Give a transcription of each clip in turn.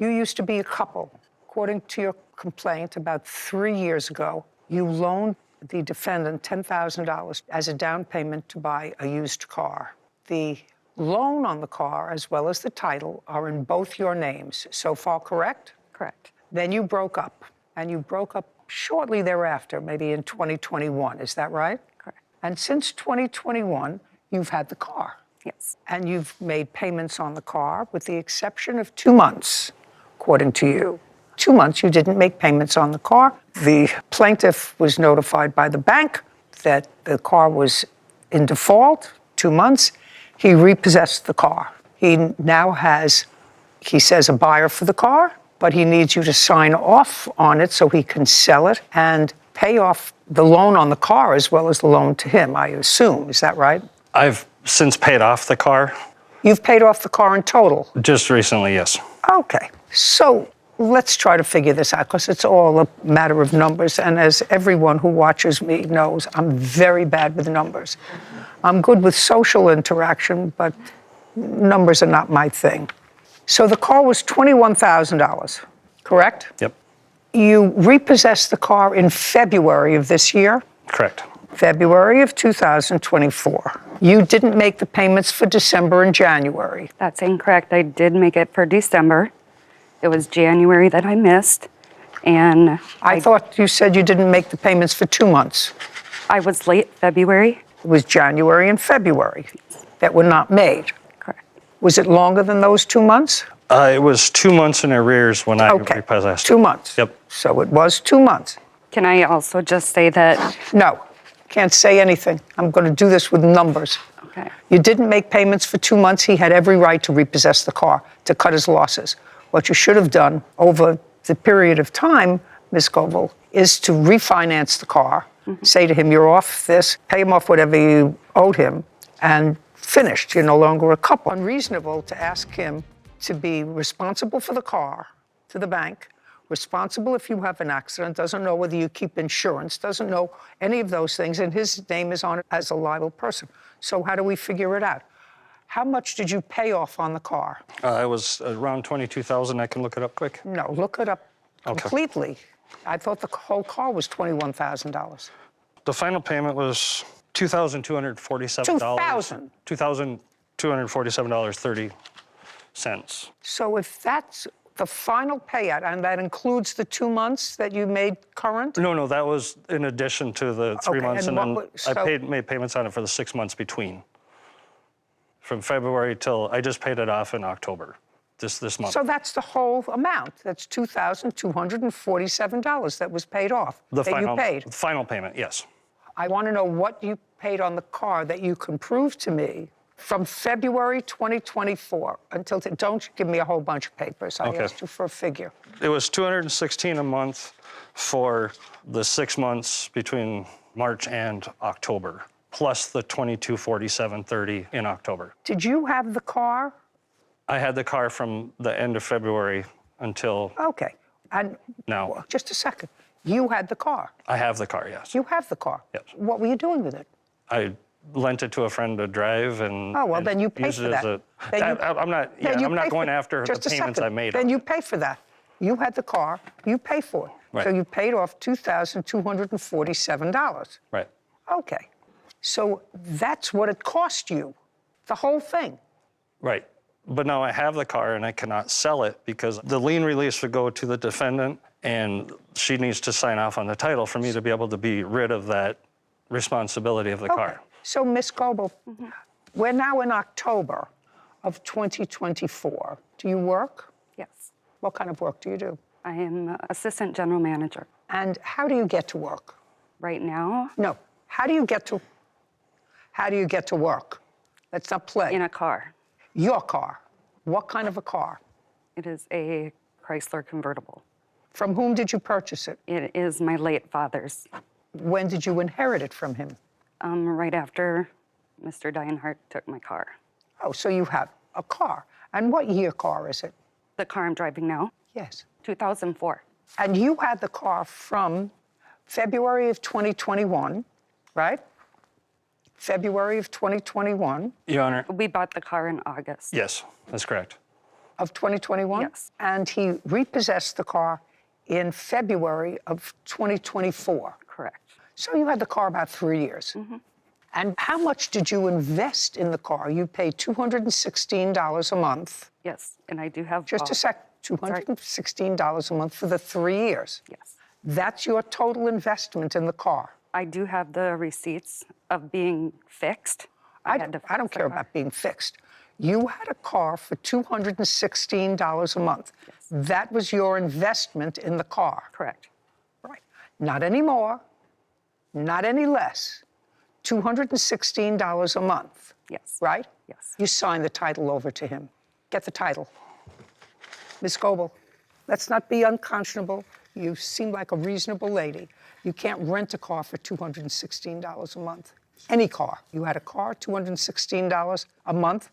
You used to be a couple. According to your complaint, about 3 years ago, you loaned the defendant $10,000 as a down payment to buy a used car. The loan on the car, as well as the title, are in both your names. So far, correct? Correct. Then you broke up, and you broke up shortly thereafter, maybe in 2021. Is that right? Correct. And since 2021, you've had the car. Yes. And you've made payments on the car, with the exception of 2 months, according to you. 2 months you didn't make payments on the car. The plaintiff was notified by the bank that the car was in default, 2 months. He repossessed the car. He now has, he says, a buyer for the car, but he needs you to sign off on it so he can sell it and pay off the loan on the car as well as the loan to him, I assume. Is that right? I've since paid off the car. You've paid off the car in total? Just recently, yes. Okay. So let's try to figure this out, because it's all a matter of numbers. And as everyone who watches me knows, I'm very bad with numbers. I'm good with social interaction, but numbers are not my thing. So the car was $21,000, correct? Yep. You repossessed the car in February of this year? Correct. February of 2024. You didn't make the payments for December and January. That's incorrect. I did make it for December. It was January that I missed, and I thought you said you didn't make the payments for 2 months. I was late February. It was January and February that were not made. Correct. Was it longer than those 2 months? It was 2 months in arrears when I Okay, repossessed. 2 months. Yep. So it was 2 months. Can I also just say that? No, can't say anything. I'm going to do this with numbers. Okay. You didn't make payments for 2 months. He had every right to repossess the car to cut his losses. What you should have done over the period of time, Ms. Goebel, is to refinance the car, say to him, you're off this, pay him off whatever you owed him, and finished. You're no longer a couple. Unreasonable to ask him to be responsible for the car to the bank, responsible if you have an accident, doesn't know whether you keep insurance, doesn't know any of those things, and his name is on it as a liable person. So how do we figure it out? How much did you pay off on the car? It was around $22,000. I can look it up quick. No, look it up Okay. completely. I thought the whole car was $21,000. The final payment was $2,247. $2,000. $2,247.30. So if that's the final payout, and that includes the 2 months that you made current? No, that was in addition to the 3 Okay, months, and and what then was- I made payments on it for the 6 months between. From February till, I just paid it off in October, this month. So that's the whole amount. That's $2,247 that was paid off, The that you paid. final payment, yes. I want to know what you paid on the car that you can prove to me from February 2024 until, don't give me a whole bunch of papers. I Okay. asked you for a figure. It was $216 a month for the 6 months between March and October, plus the $2,247.30 in October. Did you have the car? I had the car from the end of February until Okay. And now. just a second. You had the car. I have the car, yes. You have the car. Yes. What were you doing with it? I lent it to a friend to drive and. Oh, well, then you pay used for it as that. a- Then you- I'm not, Then you I'm pay not going for- after the just a payments second. I made. Then on you it. pay for that. You had the car, you pay for it. Right. So you paid off $2,247. Right. Okay. So that's what it cost you, the whole thing. Right. But now I have the car and I cannot sell it because the lien release would go to the defendant and she needs to sign off on the title for me to be able to be rid of that responsibility of the Okay. car. So, Ms. Goebel, we're now in October of 2024. Do you work? Yes. What kind of work do you do? I am assistant general manager. And how do you get to work? Right now, No. How do you get to work? Let's not play. in a car. Your car. What kind of a car? It is a Chrysler convertible. From whom did you purchase it? It is my late father's. When did you inherit it from him? Right after Mr. Dienhart took my car. Oh, so you have a car. And what year car is it? The car I'm driving now, Yes. 2004. And you had the car from February of 2021, right? February of 2021. Your Honor, We bought the car in August. yes, that's correct. of 2021? Yes. And he repossessed the car in February of 2024. Correct. So you had the car about 3 years. And how much did you invest in the car? You paid $216 a month. Yes, and I do have Just a sec, $216 a month for the 3 years. Yes. That's your total investment in the car. I do have the receipts of being fixed. I had to don't fix the care car. about being fixed. You had a car for $216 a month. That was your investment in the car. Correct. Right. Not any more, not any less. $216 a month. Yes. Right? Yes. You sign the title over to him. Get the title. Ms. Goebel, let's not be unconscionable. You seem like a reasonable lady. You can't rent a car for $216 a month. Any car. You had a car, $216 a month.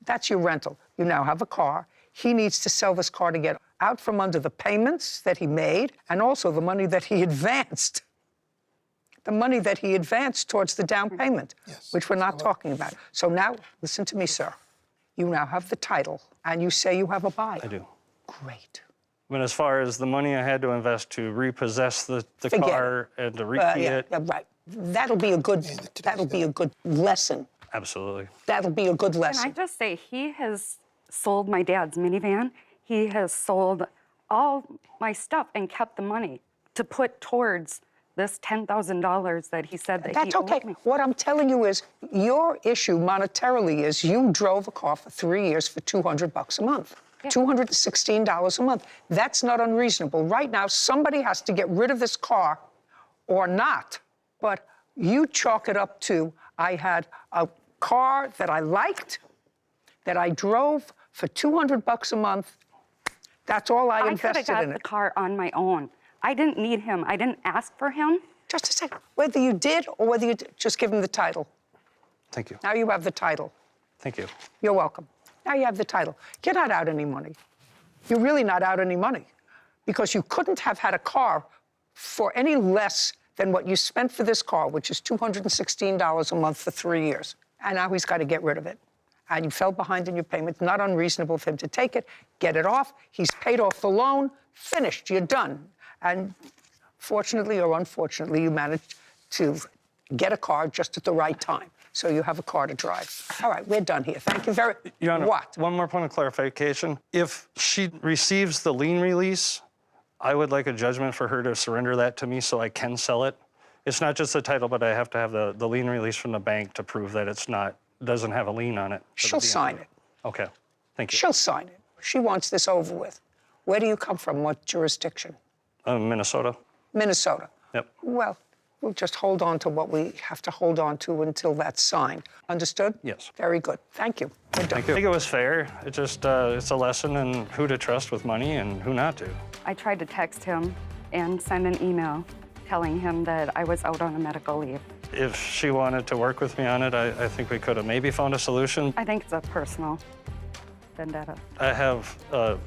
That's your rental. You now have a car. He needs to sell this car to get out from under the payments that he made and also the money that he advanced. The money that he advanced towards the down payment, which we're not talking about. So now, listen to me, sir. You now have the title, and you say you have a buyer. I do. Great. But as far as the money I had to invest to repossess the Forget car and to rekey it, Yeah, right. That'll be a good lesson. absolutely. That'll be a good Can lesson. I just say, he has sold my dad's minivan. He has sold all my stuff and kept the money to put towards this $10,000 that he said that That's he okay. owed me. What I'm telling you is, your issue monetarily is you drove a car for 3 years for $200 a month. Yeah. $216 a month. That's not unreasonable. Right now, somebody has to get rid of this car or not. But you chalk it up to, I had a car that I liked, that I drove for $200 a month. That's all I I could have invested got in the it. car on my own. I didn't need him. I didn't ask for him. Just a second. Whether you did or whether you just give him the title. Thank you. Now you have the title. Thank you. You're welcome. Now you have the title. You're not out any money. You're really not out any money because you couldn't have had a car for any less than what you spent for this car, which is $216 a month for 3 years. And now he's got to get rid of it. And you fell behind in your payment. Not unreasonable for him to take it, get it off. He's paid off the loan. Finished. You're done. And fortunately or unfortunately, you managed to get a car just at the right time. So you have a car to drive. All right, we're done here. Thank you very much. Your Honor, What? one more point of clarification. If she receives the lien release, I would like a judgment for her to surrender that to me so I can sell it. It's not just the title, but I have to have the lien release from the bank to prove that it's not, doesn't have a lien on it. She'll sign it. Okay, thank you. She'll sign it. She wants this over with. Where do you come from? What jurisdiction? Minnesota. Minnesota. Yep. Well, we'll just hold on to what we have to hold on to until that's signed. Understood? Yes. Very good. Thank you. We're done. Thank you. I think it was fair. It just, it's a lesson in who to trust with money and who not to. I tried to text him and send an email telling him that I was out on a medical leave. If she wanted to work with me on it, I think we could have maybe found a solution. I think it's a personal vendetta. I have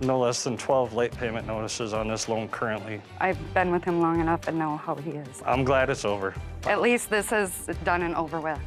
no less than 12 late payment notices on this loan currently. I've been with him long enough and know how he is. I'm glad it's over. At least this is done and over with.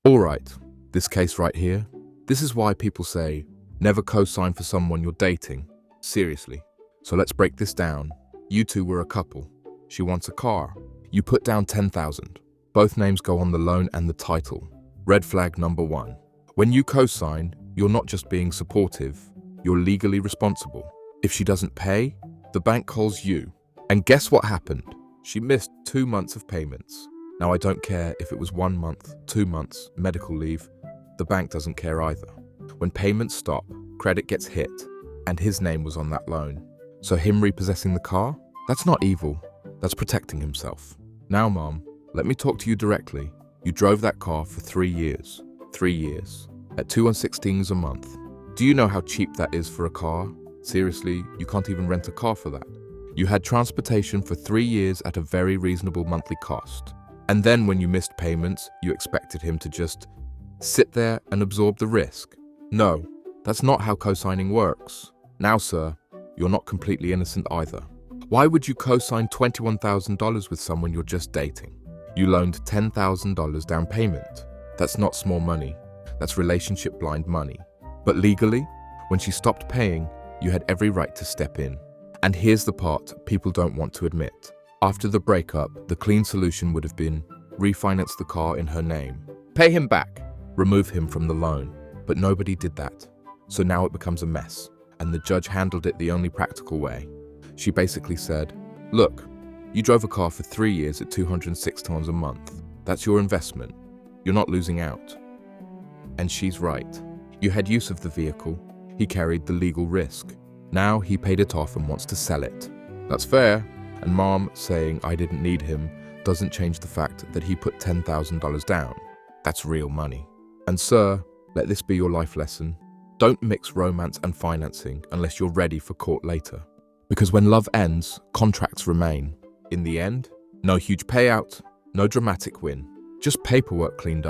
All right, this case right here, this is why people say, never co-sign for someone you're dating. Seriously. So let's break this down. You two were a couple. She wants a car. You put down $10,000. Both names go on the loan and the title. Red flag number 1. When you co-sign, you're not just being supportive, you're legally responsible. If she doesn't pay, the bank calls you. And guess what happened? She missed 2 months of payments. Now I don't care if it was 1 month, 2 months, medical leave, the bank doesn't care either. When payments stop, credit gets hit, and his name was on that loan. So him repossessing the car? That's not evil, that's protecting himself. Now Mom, let me talk to you directly. You drove that car for 3 years. 3 years. At $216 a month. Do you know how cheap that is for a car? Seriously, you can't even rent a car for that. You had transportation for 3 years at a very reasonable monthly cost. And then when you missed payments, you expected him to just sit there and absorb the risk. No, that's not how co-signing works. Now, sir, you're not completely innocent either. Why would you co-sign $21,000 with someone you're just dating? You loaned $10,000 down payment. That's not small money. That's relationship blind money. But legally, when she stopped paying, you had every right to step in. And here's the part people don't want to admit. After the breakup, the clean solution would have been refinance the car in her name, pay him back, remove him from the loan. But nobody did that. So now it becomes a mess. And the judge handled it the only practical way. She basically said, look, you drove a car for 3 years at $206 a month. That's your investment. You're not losing out. And she's right. You had use of the vehicle. He carried the legal risk. Now he paid it off and wants to sell it. That's fair. And Mom saying I didn't need him doesn't change the fact that he put $10,000 down. That's real money. And sir, let this be your life lesson. Don't mix romance and financing unless you're ready for court later. Because when love ends, contracts remain. In the end, no huge payout, no dramatic win, just paperwork cleaned up.